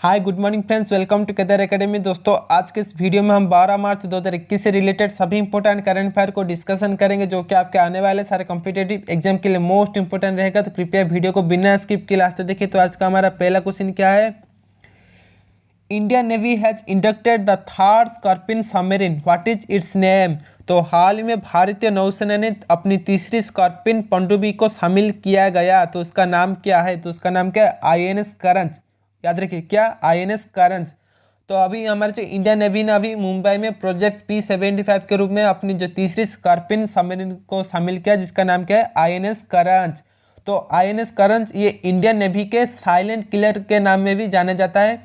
Hi good morning friends, welcome to Kedar academy. दोस्तों, आज के इस वीडियो में हम 12 मार्च 2021 से रिलेटेड सभी इंपॉर्टेंट करंट अफेयर को डिस्कशन करेंगे, जो कि आपके आने वाले सारे कॉम्पिटेटिव एग्जाम के लिए मोस्ट इंपॉर्टेंट रहेगा। तो कृपया वीडियो को बिना स्किप के लास्ट तक देखिए। तो आज का हमारा पहला क्वेश्चन क्या है? Indian navy has inducted the third scorpion submarine, what is its name? तो हाल ही में भारतीय नौसेना ने अपनी तीसरी स्कॉर्पियन पनडुब्बी को शामिल किया गया, तो उसका नाम क्या है? तो उसका नाम क्या है? INS करंज। याद रखिए, क्या? INS करंज। तो अभी हमारे जो इंडियन नेवी ने अभी मुंबई में प्रोजेक्ट P-75 के रूप में अपनी जो तीसरी स्कॉर्पियन सबमरीन को शामिल किया, जिसका नाम क्या है? INS करंज। तो INS करंज ये इंडियन नेवी के साइलेंट किलर के नाम में भी जाना जाता है।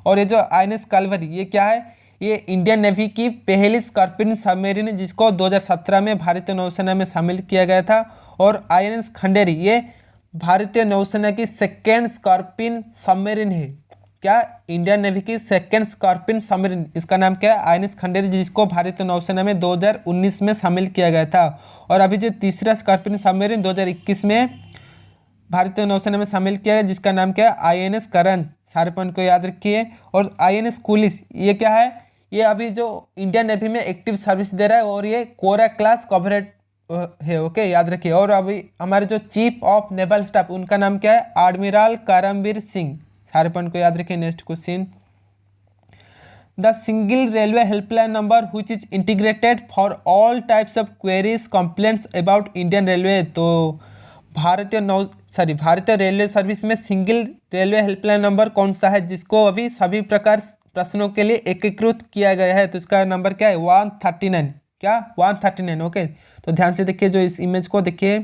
और ये जो INS कलवरी, ये क्या है? ये इंडियन नेवी की पहली स्कॉर्पियन सबमरीन है, जिसको 2017 में भारतीय नौसेना में शामिल किया गया था। और INS खंडेरी ये भारतीय नौसेना की सेकेंड स्कॉर्पियन सबमरीन है। क्या? इंडियन नेवी की सेकेंड स्कॉर्पियन सबमरीन, इसका नाम क्या है? INS खंडेरी, जिसको भारतीय नौसेना में 2019 में शामिल किया गया था। और अभी जो तीसरा स्कॉर्पियन सबमरीन 2021 में भारतीय नौसेना में शामिल किया गया, जिसका नाम क्या है? INS करंज। सारे पॉइंट को याद रखिए। और INS कुलिस ये क्या है? ये अभी जो इंडियन नेवी में एक्टिव सर्विस दे रहा है, और ये कोरा क्लास कॉर्पोरेट है। ओके, याद रखिए। और अभी हमारे जो चीफ ऑफ नेवल स्टाफ, उनका नाम क्या है? एडमिरल करमबीर सिंह। सारे पॉइंट को याद रखिए। Next question, the single railway helpline number which is integrated for all types of queries complaints about Indian railway. तो भारतीय रेलवे सर्विस में सिंगल रेलवे हेल्पलाइन नंबर कौन सा है, जिसको अभी सभी प्रकार प्रश्नों के लिए एकीकृत किया गया है? तो इसका नंबर क्या है? 139। क्या? 139। ओके, तो ध्यान से देखिए, जो इस इमेज को देखिए।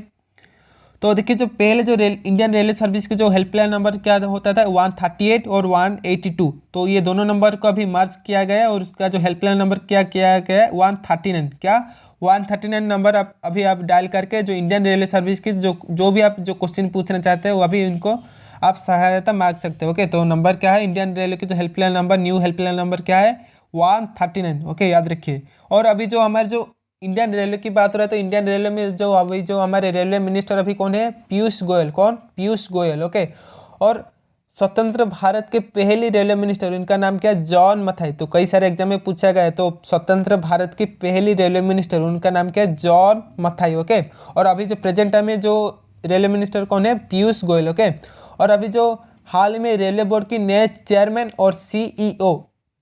तो देखिए, जो पहले जो इंडियन रेलवे सर्विस के जो हेल्पलाइन नंबर क्या होता था? 138 और 182। तो ये दोनों नंबर को अभी मर्ज किया गया है, और उसका जो हेल्पलाइन नंबर क्या किया गया है? 139। क्या? 139 नंबर अभी आप डायल करके जो इंडियन रेलवे सर्विस की जो भी आप जो क्वेश्चन पूछना चाहते हो, अभी इनको आप सहायता मांग सकते हो। ओके, तो नंबर क्या है इंडियन रेलवे की जो helpline number, new helpline number क्या है? 139। ओके, याद रखिए। और अभी जो हमारे जो इंडियन रेलवे की बात हो रहा है, तो इंडियन रेलवे में जो अभी जो हमारे रेलवे मिनिस्टर अभी कौन है? पीयूष गोयल। कौन? पीयूष गोयल। ओके, और स्वतंत्र भारत के पहली रेलवे मिनिस्टर, इनका नाम क्या है? जॉन मथाई। तो कई सारे एग्जाम में पूछा गया है, तो स्वतंत्र भारत की पहली रेलवे मिनिस्टर, उनका नाम क्या है? जॉन मथाई। ओके, और अभी जो प्रेजेंट टाइम में जो रेलवे मिनिस्टर कौन है? पीयूष गोयल। ओके, और अभी जो हाल में रेलवे बोर्ड की नए चेयरमैन और CEO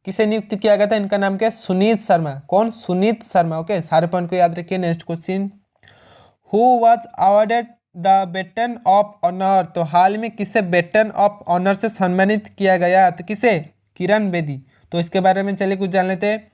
किसे नियुक्त किया गया था? इनका नाम क्या है? सुनीत शर्मा। कौन? सुनीत शर्मा। ओके, सारे पॉइंट को याद रखिए। Next question, who was awarded the baton of honour. तो हाल में किसे बेटन ऑफ ऑनर से सम्मानित किया गया? तो किसे? किरण बेदी। तो इसके बारे में चलिए कुछ जान लेते हैं।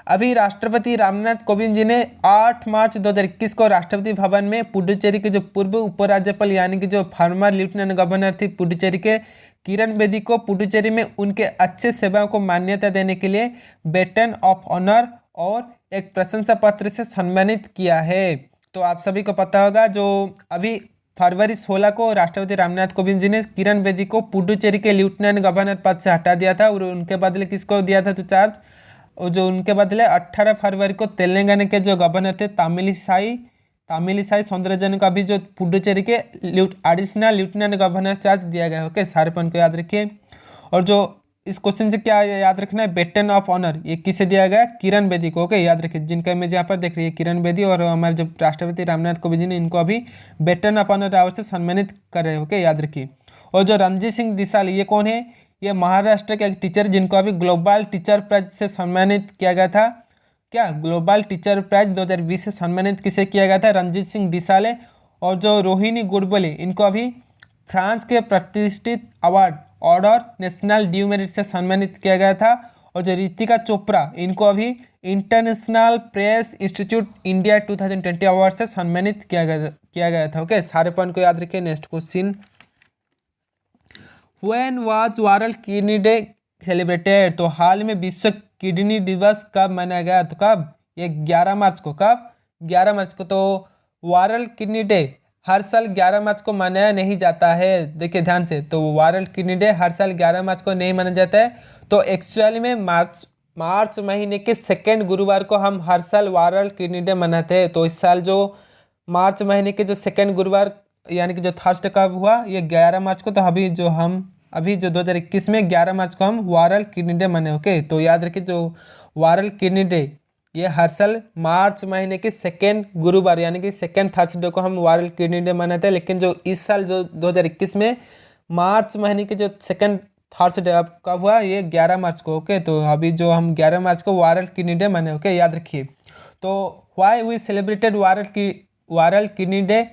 अभी राष्ट्रपति रामनाथ कोविंद जी ने 8 मार्च 2021 को राष्ट्रपति भवन में पुडुचेरी के जो पूर्व उपराज्यपाल, यानी कि जो फॉर्मर लेफ्टिनेंट गवर्नर थी पुडुचेरी के, किरण बेदी को पुडुचेरी में उनके अच्छे सेवाओं को मान्यता देने के लिए बेटन ऑफ ऑनर और एक प्रशंसा पत्र से सम्मानित किया है। तो आप सभी को पता होगा, जो अभी फरवरी 16 को राष्ट्रपति रामनाथ कोविंद जी ने किरण बेदी को पुडुचेरी के लेफ्टिनेंट गवर्नर पद से हटा दिया था, और उनके बदले किसको दिया था तो चार्ज? और जो उनके बदले 18 फरवरी को तेलंगाना के जो गवर्नर थे तामिलिसाई सौंदरराजन को अभी जो पुडुचेरी के एडिशनल लेफ्टिनेंट गवर्नर चार्ज दिया गया है। ओके, सारे पॉइंट को याद रखिए। और जो इस क्वेश्चन से क्या याद रखना है? बेटन ऑफ ऑनर ये किसे दिया गया? किरण बेदी को। ओके, याद रखिए। जिनका इमेज यहाँ पर देख रही है, किरण बेदी, और हमारे जो राष्ट्रपति रामनाथ कोविंद जी ने इनको अभी बेटन ऑफ ऑनर अवार्ड से सम्मानित कर रहे हैं। ओके, याद रखिए। और जो रणजीत सिंह दिसाल, ये कौन है? ये महाराष्ट्र के एक टीचर, जिनको अभी ग्लोबल टीचर प्राइज से सम्मानित किया गया था। क्या? ग्लोबल टीचर प्राइज 2020 से सम्मानित किसे किया गया था? रणजीत सिंह दिसाले। और जो रोहिणी गुडबोले, इनको अभी फ्रांस के प्रतिष्ठित award order national due merit से सम्मानित किया गया था। और जो रितिका चोपड़ा, इनको अभी international press institute India 2020 award से सम्मानित किया गया था। ओके, सारे पॉइंट को याद रखिए। Next question, when was world kidney day celebrated. तो हाल में विश्व किडनी दिवस कब मनाया गया? तो कब? ये 11 मार्च को। कब? 11 मार्च को। तो वर्ल्ड किडनी डे हर साल 11 मार्च को मनाया नहीं जाता है। देखिए ध्यान से, तो वर्ल्ड किडनी डे हर साल 11 मार्च को नहीं मनाया जाता है। तो एक्चुअली में मार्च महीने के सेकेंड गुरुवार को हम हर साल वर्ल्ड किडनी डे मनाते हैं। तो इस साल जो मार्च महीने के जो सेकेंड गुरुवार, यानी कि जो थर्सडे कब हुआ? ये 11 मार्च को। तो अभी जो हम अभी जो 2021 में 11 मार्च को हम वर्ल्ड किडनी डे मनाए। ओके, तो याद रखिए जो वर्ल्ड किडनी डे ये हर साल मार्च महीने के सेकेंड गुरुवार यानी कि सेकेंड थर्सडे को हम वर्ल्ड किडनी डे मनाते हैं। लेकिन जो इस साल जो 2021 में मार्च महीने के जो सेकेंड थर्सडे अब कब हुआ, ये 11 मार्च को। ओके, तो अभी जो हम 11 मार्च को वर्ल्ड किडनी डे मनाए। ओके, याद रखिए। तो why we celebrated world kidney day?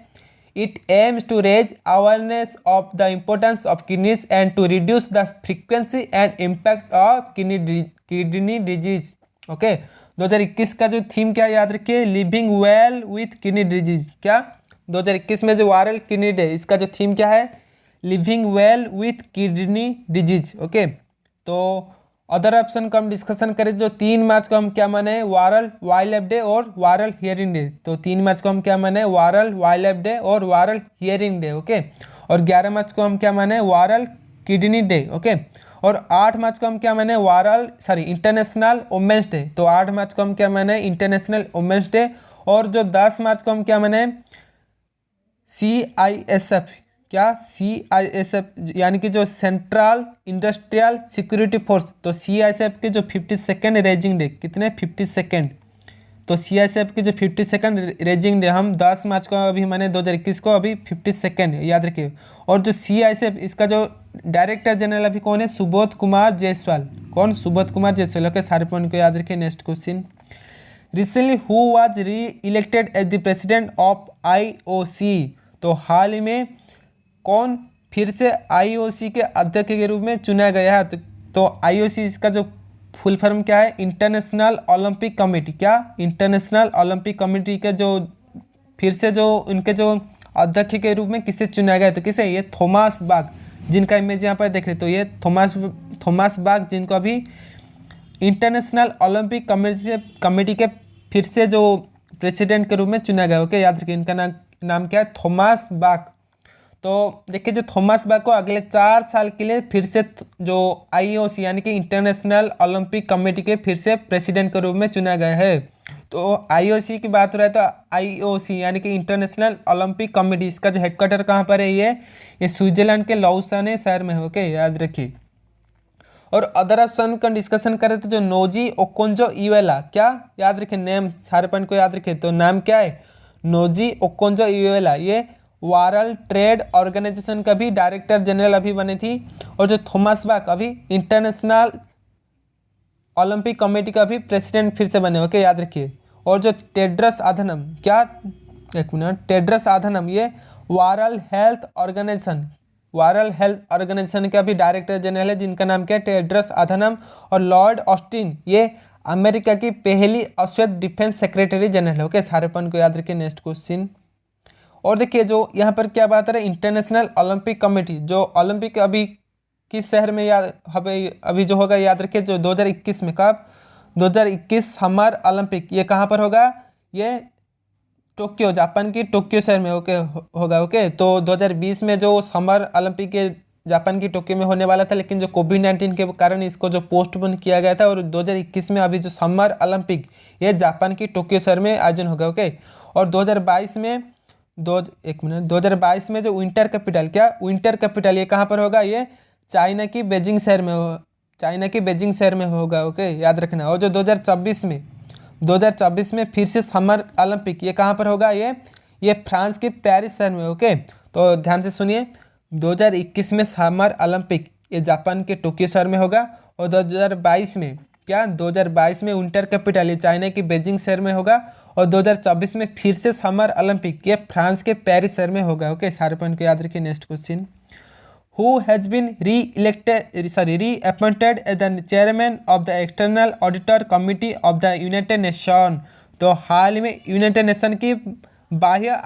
It aims to raise awareness of the importance of kidneys and to reduce the frequency and impact of kidney disease. Okay, 2021 का जो theme क्या याद रखिए, living well with kidney disease. क्या 2021 में जो world kidney day इसका जो थीम क्या है, living well with kidney disease. Okay, तो अदर ऑप्शन का हम डिस्कशन करें। जो 3 मार्च को हम क्या माने, वर्ल्ड वाइल्ड लाइफ डे और वर्ल्ड हियरिंग डे। तो 3 मार्च को हम क्या माने, वर्ल्ड वाइल्ड लाइफ डे और वर्ल्ड हियरिंग डे। ओके, और 11 मार्च को हम क्या माने, वर्ल्ड किडनी डे। ओके, और 8 मार्च को हम क्या माने, इंटरनेशनल वुमेन्स डे। तो 8 मार्च को हम क्या माने, इंटरनेशनल वुमेन्स डे। और जो 10 मार्च को हम क्या माने, CISF। क्या CISF यानी कि जो सेंट्रल इंडस्ट्रियल सिक्योरिटी फोर्स। तो CISF के जो 52nd रेजिंग डे, कितने 52nd, तो CISF की जो 52nd रेजिंग डे हम 10 मार्च को अभी माने 2021 को अभी 52nd याद रखिए। और जो CISF इसका जो डायरेक्टर जनरल अभी कौन है, सुबोध कुमार जायसवाल। कौन, सुबोध कुमार जायसवाल। ओके, सारे पॉइंट को याद रखिए। Next question, recently who was re-elected as the president of IOC? तो हाल ही में कौन फिर से IOC के अध्यक्ष के रूप में चुना गया है? तो IOC इसका जो फुल फॉर्म क्या है, इंटरनेशनल ओलंपिक कमेटी। क्या, इंटरनेशनल ओलंपिक कमेटी के जो फिर से जो उनके जो अध्यक्ष के रूप में किसे चुना गया? तो किसे, ये थॉमस बाक, जिनका इमेज यहाँ पर देख रहे। तो ये थॉमस बाक जिनको अभी इंटरनेशनल ओलंपिक कमेटी के फिर से जो प्रेसिडेंट के रूप में चुना गया। ओके, याद रखिए इनका नाम क्या है, थॉमस बाक। तो देखिए जो थॉमस बाक को अगले 4 साल के लिए फिर से जो IOC यानी कि इंटरनेशनल ओलंपिक कमेटी के फिर से प्रेसिडेंट के रूप में चुना गया है। तो IOC की बात हो रहा है तो IOC यानी कि इंटरनेशनल ओलंपिक कमेटी, इसका जो हेडक्वार्टर कहाँ पर है, ये स्विट्जरलैंड के लौसाने शहर में है। ओके, याद रखिए। और अदर ऑप्शन का डिस्कशन करें तो जो नोजी ओकोंजो इवेला, क्या याद रखिए, नेम सारे पॉइंट को याद रखिए। तो नाम क्या है, नोजी ओकोंजो इवेला। ये वर्ल्ड ट्रेड ऑर्गेनाइजेशन का भी डायरेक्टर जनरल अभी बने थी। और जो थॉमस बाक अभी इंटरनेशनल ओलंपिक कमेटी का भी प्रेसिडेंट फिर से बने। ओके, याद रखिए। और जो टेड्रस आधनम, क्या, एक मिनट, टेड्रस आधनम ये वर्ल्ड हेल्थ ऑर्गेनाइजेशन का भी डायरेक्टर जनरल है, जिनका नाम क्या है, टेड्रस आधनम। और लॉर्ड ऑस्टिन ये अमेरिका की पहली अश्वेत डिफेंस सेक्रेटरी जनरल है। ओके, सारे पॉइंट को याद रखिए। नेक्स्ट क्वेश्चन, और देखिए जो यहाँ पर क्या बात है, इंटरनेशनल ओलंपिक कमेटी जो ओलंपिक अभी किस शहर में याद अभी जो होगा, याद रखिए जो 2021 में, कब, 2021 समर ओलंपिक, ये कहाँ पर होगा, ये टोक्यो, जापान की टोक्यो शहर में। ओके, होगा। ओके, तो 2020 में जो समर ओलंपिक के जापान की टोक्यो में होने वाला था, लेकिन जो कोविड-19 के कारण इसको जो पोस्टपोन किया गया था। और 2021 में अभी जो समर ओलंपिक ये जापान की टोक्यो शहर में आयोजन होगा। ओके, और 2022 में 2022 में जो विंटर कैपिटल, क्या, विंटर कैपिटल ये कहाँ पर होगा, ये चाइना की बेजिंग शहर में होगा। ओके, याद रखना। और जो 2024 में फिर से समर ओलंपिक ये कहाँ पर होगा, ये फ्रांस के पेरिस शहर में। ओके, तो ध्यान से सुनिए, 2021 में समर ओलंपिक ये जापान के टोक्यो शहर में होगा। और 2022 में क्या, 2022 में विंटर कैपिटल ये चाइना की बेजिंग शहर में होगा। और 2024 में फिर से समर ओलंपिक ये फ्रांस के पेरिस शहर में होगा। ओके, सारे पॉइंट को याद रखिए। Next question, who has been reappointed as the chairman of the external auditor committee of the United Nation? तो हाल ही में यूनाइटेड नेशन की बाह्य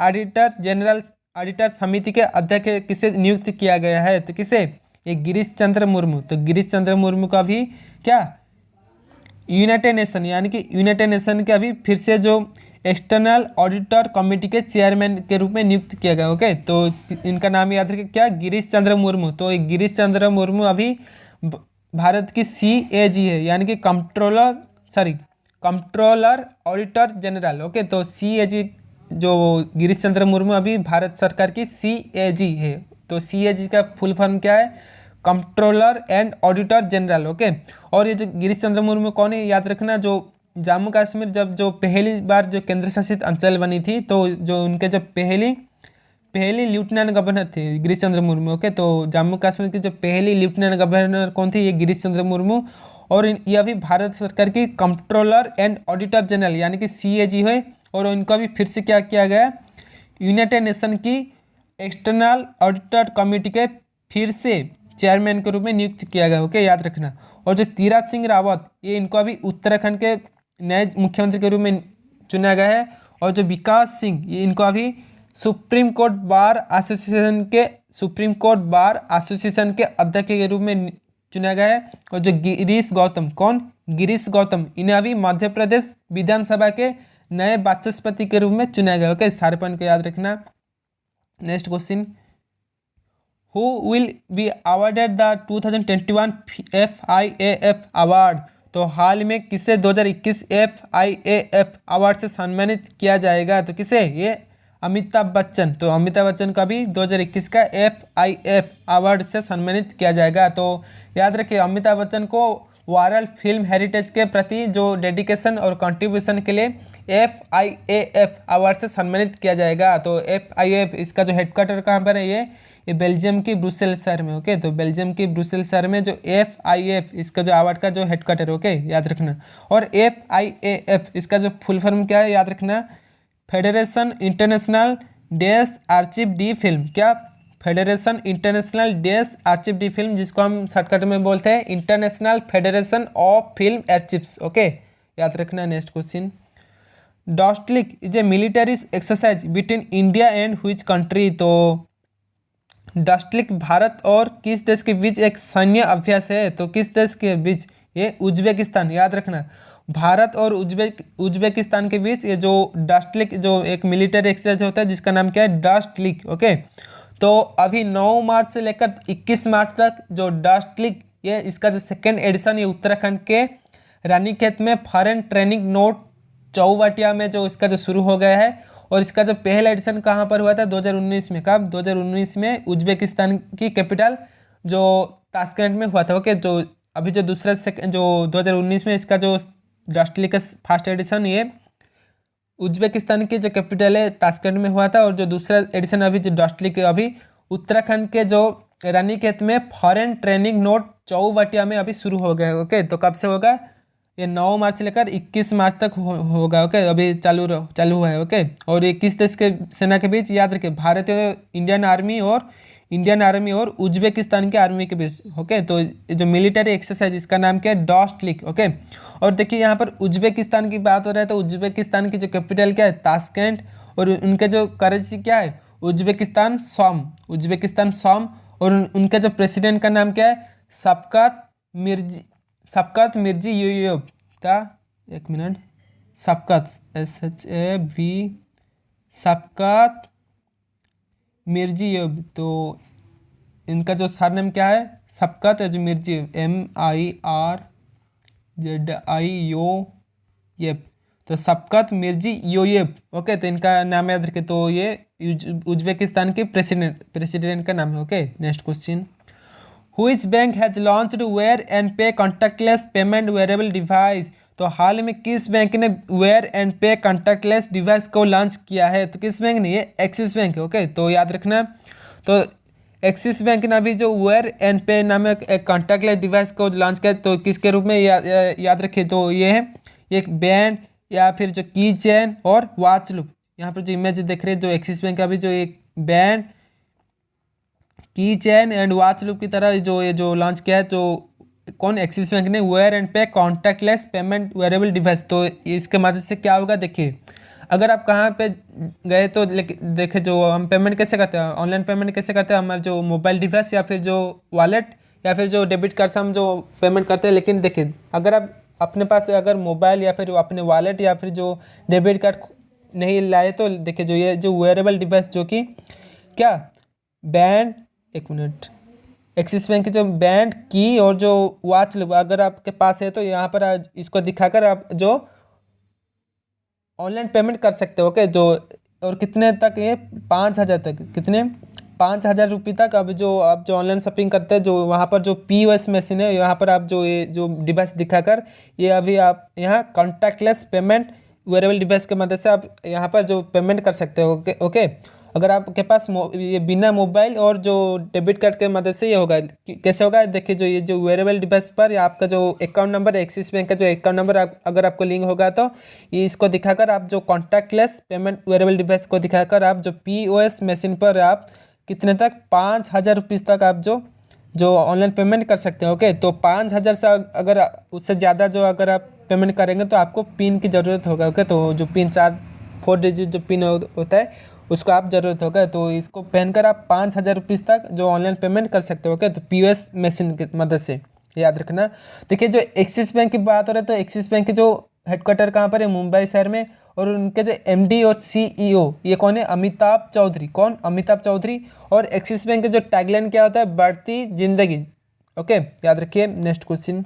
ऑडिटर समिति के अध्यक्ष किसे नियुक्त किया गया है? तो किसे, ये गिरीश चंद्र मुर्मू। तो गिरीश चंद्र मुर्मू का भी क्या, यूनाइटेड नेशन यानी कि यूनाइटेड नेशन के अभी फिर से जो एक्सटर्नल ऑडिटर कमेटी के चेयरमैन के रूप में नियुक्त किया गया। ओके, तो इनका नाम याद रखिए, क्या, गिरीश चंद्र मुर्मू। तो गिरीश चंद्र मुर्मू अभी भारत की CAG है, यानी कि कंट्रोलर ऑडिटर जनरल। ओके, तो CAG जो गिरीश चंद्र मुर्मू अभी भारत सरकार की CAG है। तो CAG का फुल फॉर्म क्या है, controller and auditor general. Okay, और ये जो गिरीश चंद्र मुर्मू कौन है, याद रखना, जो जम्मू कश्मीर जब जो पहली बार जो केंद्र शासित अंचल बनी थी, तो जो उनके जो पहली लेफ्टिनेंट गवर्नर थे गिरीश चंद्र मुर्मू। ओके, तो जम्मू कश्मीर की जो पहली लेफ्टिनेंट गवर्नर कौन थी, ये गिरीश चंद्र मुर्मू। और यह भी भारत सरकार की कंट्रोलर एंड ऑडिटर जनरल यानी कि CAG है। और इनका भी फिर से क्या किया गया, यूनाइटेड नेशन की एक्सटर्नल ऑडिटर कमेटी के फिर से चेयरमैन के रूप में नियुक्त किया गया। ओके, याद रखना। और जो तीरथ सिंह रावत, ये इनको अभी उत्तराखंड के नए मुख्यमंत्री के रूप में चुना गया है। और जो विकास सिंह, ये इनको अभी सुप्रीम कोर्ट बार एसोसिएशन के अध्यक्ष के रूप में चुना गया है। और जो गिरीश गौतम, इन्हें अभी मध्य प्रदेश विधानसभा के नए वाचस्पति के रूप में चुना गया। ओके, सारे पॉइंट को याद रखना। Next question, who will be awarded the 2021 FIAF award. तो हाल में किसे 2021 FIAF अवार्ड से सम्मानित किया जाएगा, तो किसे, ये अमिताभ बच्चन। तो अमिताभ बच्चन का भी 2021 का FIAF अवार्ड से सम्मानित किया जाएगा। तो याद रखिए, अमिताभ बच्चन को वर्ल्ड फिल्म हेरिटेज के प्रति जो डेडिकेशन और कंट्रीब्यूशन के लिए FIAF अवार्ड से सम्मानित किया जाएगा। तो FIAF इसका जो हेडक्वार्टर कहाँ पर है, ये बेल्जियम की ब्रुसेल शहर में। ओके, तो बेल्जियम की ब्रुसेल शहर में जो FIAF इसका जो अवार्ड का जो हेडक्वार्टर, ओके, याद रखना। और FIAF इसका जो फुल फॉर्म क्या है, याद रखना, Federation International des Archive de Film. क्या, Federation International des Archive de Film, जिसको हम शॉर्टकट में बोलते हैं International Federation of Film Archives. Okay, याद रखना। Next question, Dustlik is a military exercise between India and which country. तो Dustlik Bharat और किस देश के बीच एक सैन्य अभ्यास है, तो किस देश के बीच, ये उज्बेकिस्तान। याद रखना, भारत और उज्बेकिस्तान के बीच ये जो डॉस्टलिक जो एक मिलिट्री एक्सरसाइज होता है, जिसका नाम क्या है, डॉस्टलिक। ओके, तो अभी 9 मार्च से लेकर 21 मार्च तक जो डॉस्टलिक, ये इसका जो सेकेंड एडिशन, ये उत्तराखंड के रानीखेत में फॉरेन ट्रेनिंग नोट चौवाटिया में जो इसका जो शुरू हो गया है। और इसका जो पहला एडिशन कहाँ पर हुआ था, 2019 में। कब, 2019 में उज्बेकिस्तान की कैपिटल जो ताशकंद में हुआ था। ओके, तो अभी जो दूसरा जो 2019 में इसका जो डॉस्टलिक का फर्स्ट एडिशन, ये उज्बेकिस्तान की जो कैपिटल है ताशकंद में हुआ था। और जो दूसरा एडिशन अभी जो डॉस्टलिक अभी उत्तराखंड के जो रानीखेत में फॉरेन ट्रेनिंग नोट चौवाटिया में अभी शुरू हो गया। ओके, तो कब से होगा, ये 9 मार्च से लेकर 21 मार्च तक होगा। ओके, अभी चालू हुआ है। ओके, और ये किस देश के सेना के बीच, याद रखिए, भारतीय इंडियन आर्मी और उज्बेकिस्तान की आर्मी के बीच। ओके, तो जो मिलिट्री एक्सरसाइज, इसका नाम क्या है, डॉस्टलिक। ओके, और देखिए यहाँ पर उज्बेकिस्तान की बात हो रहा है, तो उज्बेकिस्तान की जो कैपिटल क्या है, ताशकंद। और उनके जो करेंसी क्या है, उज्बेकिस्तान सॉम। और उनके जो प्रेसिडेंट का नाम क्या है, शफकत मिर्जियोयेव था। एक मिनट, शफकत मिर्जियोयेव। तो इनका जो सरनेम क्या है, शफकत मिर्जियोयेव, MIRZIOYEV। तो शफकत मिर्जियोयेव। ओके, तो इनका नाम याद रखें, तो ये उज्बेकिस्तान के प्रेसिडेंट का नाम है। Okay, next question, Which bank has launched wear and pay contactless payment wearable device। तो हाल में किस बैंक ने वेयर एंड पे कॉन्टैक्टलेस डिवाइस को लॉन्च किया है, तो किस बैंक ने, ये एक्सिस बैंक है। ओके, तो याद रखना, तो एक्सिस बैंक ने अभी जो वेयर एंड पे नामक एक कॉन्टैक्टलेस डिवाइस को लॉन्च किया, तो किसके रूप में याद रखिए, तो ये है एक बैंड या फिर जो की चेन और वॉच लूप। यहाँ पर जो इमेज देख रहे हैं, जो एक्सिस बैंक का भी जो एक बैंड, की चेन एंड वॉच लूप की तरह ये जो लॉन्च किया है, तो कौन, एक्सिस बैंक ने, वेयर एंड पे कॉन्टैक्टलेस पेमेंट वेरेबल डिवाइस। तो इसके मदद से क्या होगा, देखिए, अगर आप कहाँ पे गए तो देखिए, जो हम पेमेंट कैसे करते हैं, ऑनलाइन पेमेंट कैसे करते हैं, हमारे जो मोबाइल डिवाइस या फिर जो वॉलेट या फिर जो डेबिट कार्ड से हम जो पेमेंट करते हैं। लेकिन देखिए, अगर आप अपने पास अगर मोबाइल या फिर अपने वॉलेट या फिर जो डेबिट कार्ड नहीं लाए, तो देखिए, जो ये जो वेरेबल डिवाइस, जो कि क्या, बैंड, एक मिनट, एक्सिस बैंक की जो बैंड, की और जो वॉच अगर आपके पास है, तो यहाँ पर इसको दिखाकर आप जो ऑनलाइन पेमेंट कर सकते हो। ओके, जो और कितने तक, ये 5,000 तक, कितने, 5,000 रुपये तक अब जो आप जो ऑनलाइन शॉपिंग करते हैं, जो वहाँ पर जो POS मशीन है, यहाँ पर आप जो ये जो डिवाइस दिखाकर ये अभी आप यहाँ कॉन्टैक्टलेस पेमेंट वेरेबल डिवाइस की मदद से आप यहाँ पर जो पेमेंट कर सकते हो। Okay okay. अगर आपके पास ये बिना मोबाइल और जो डेबिट कार्ड के मदद से ये होगा, कैसे होगा देखिए। जो ये जो वेरेबल डिवाइस पर या आपका जो अकाउंट नंबर, एक्सिस बैंक का जो अकाउंट नंबर अगर आपको लिंक होगा तो ये इसको दिखाकर आप जो कॉन्टैक्टलेस पेमेंट वेरेबल डिवाइस को दिखाकर आप जो POS मशीन पर आप कितने तक 5,000 रुपीज़ तक आप जो ऑनलाइन पेमेंट कर सकते हैं। ओके, तो 5,000 से अगर उससे ज़्यादा जो अगर आप पेमेंट करेंगे तो आपको पिन की ज़रूरत होगा। ओके, तो जो पिन 4 डिजिट जो पिन होता है उसको आप ज़रूरत होगा। तो इसको पहनकर आप 5,000 रुपीज़ तक जो ऑनलाइन पेमेंट कर सकते हो। ओके, तो POS मशीन की मदद से याद रखना। देखिए, जो एक्सिस बैंक की बात हो रही है तो एक्सिस बैंक की जो हेडक्वार्टर कहाँ पर है, मुंबई शहर में। और उनके जो MD और CEO ये कौन है, अमिताभ चौधरी। कौन, अमिताभ चौधरी। और एक्सिस बैंक के जो टैगलाइन क्या होता है, बढ़ती जिंदगी। ओके, याद रखिए। Next question,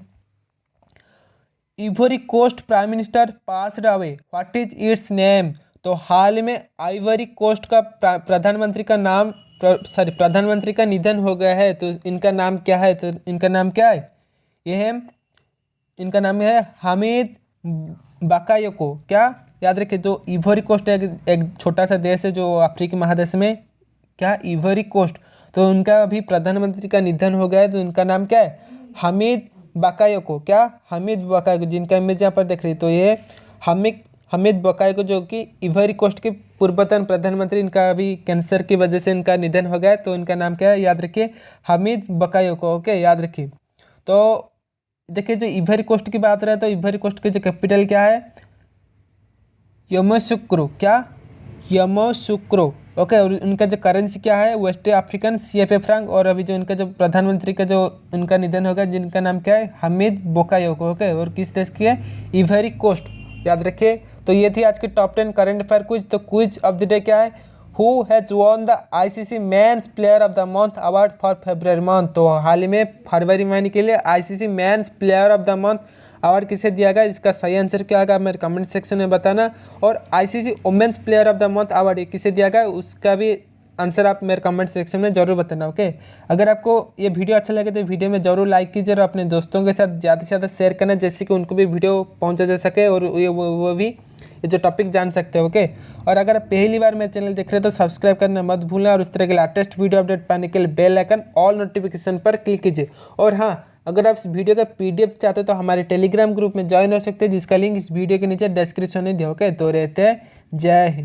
Ivory Coast prime minister passed away, what is its name. तो हाल में आइवरी कोस्ट का प्रधानमंत्री का निधन हो गया है, तो इनका नाम क्या है। तो इनका नाम क्या है, ये है, इनका नाम है हामिद बाकायोको। क्या, याद रखिए। जो इवोरी कोस्ट एक छोटा सा देश है जो अफ्रीकी महादेश में, क्या, इवोरी कोस्ट। तो उनका अभी प्रधानमंत्री का निधन हो गया है, तो उनका नाम क्या है, हामिद बाकायोको। क्या, हामिद बाकायोको, जिनका इमेज यहाँ पर देख रही है। तो ये हामिद बाकायोको जो कि इवोरी कोस्ट के पूर्वतन प्रधानमंत्री, इनका अभी कैंसर की वजह से इनका निधन हो गया है। तो इनका नाम क्या है, याद रखिए, हामिद बाकायोको। ओके, याद रखिए। तो देखिए, जो इवोरी कोस्ट की बात रहे तो इवोरी कोस्ट की जो कैपिटल क्या है, यामोसुक्रो। क्या, यामोसुक्रो। ओके, और उनका जो करेंसी क्या है, वेस्ट अफ्रीकन CFA फ्रैंक। और अभी जो इनका जो प्रधानमंत्री का जो उनका निधन होगा, जिनका नाम क्या है, हामिद बाकायोको। ओके, और किस देश की है, इवोरी कोस्ट। याद रखिए। तो ये थी आज की टॉप 10 करंट अफेयर क्विज। तो क्विज ऑफ द डे क्या है, who has won the ICC men's player of the month award for February month. तो हाल ही में फरवरी महीने के लिए ICC men's player of the month award किसे दिया गया, इसका सही आंसर क्या आएगा मेरे कमेंट सेक्शन में बताना। और ICC women's player of the month award किसे दिया गया, उसका भी आंसर आप मेरे कमेंट सेक्शन में जरूर बताना। ओके, अगर आपको ये वीडियो अच्छा लगे तो वीडियो में जरूर लाइक कीजिए और अपने दोस्तों के साथ ज़्यादा से ज़्यादा शेयर करना, जैसे कि उनको भी वीडियो पहुंचा जा सके और वो भी ये जो टॉपिक जान सकते हैं। ओके, और अगर आप पहली बार मेरे चैनल देख रहे हैं तो सब्सक्राइब करना मत भूलना, और उस तरह के लेटेस्ट वीडियो अपडेट पाने के लिए बेल आइकन ऑल नोटिफिकेशन पर क्लिक कीजिए। और हाँ, अगर आप इस वीडियो का PDF चाहते हो तो हमारे टेलीग्राम ग्रुप में ज्वाइन हो सकते हैं, जिसका लिंक इस वीडियो के नीचे डिस्क्रिप्शन में दिया। ओके, तो रहते हैं, जय हिंद।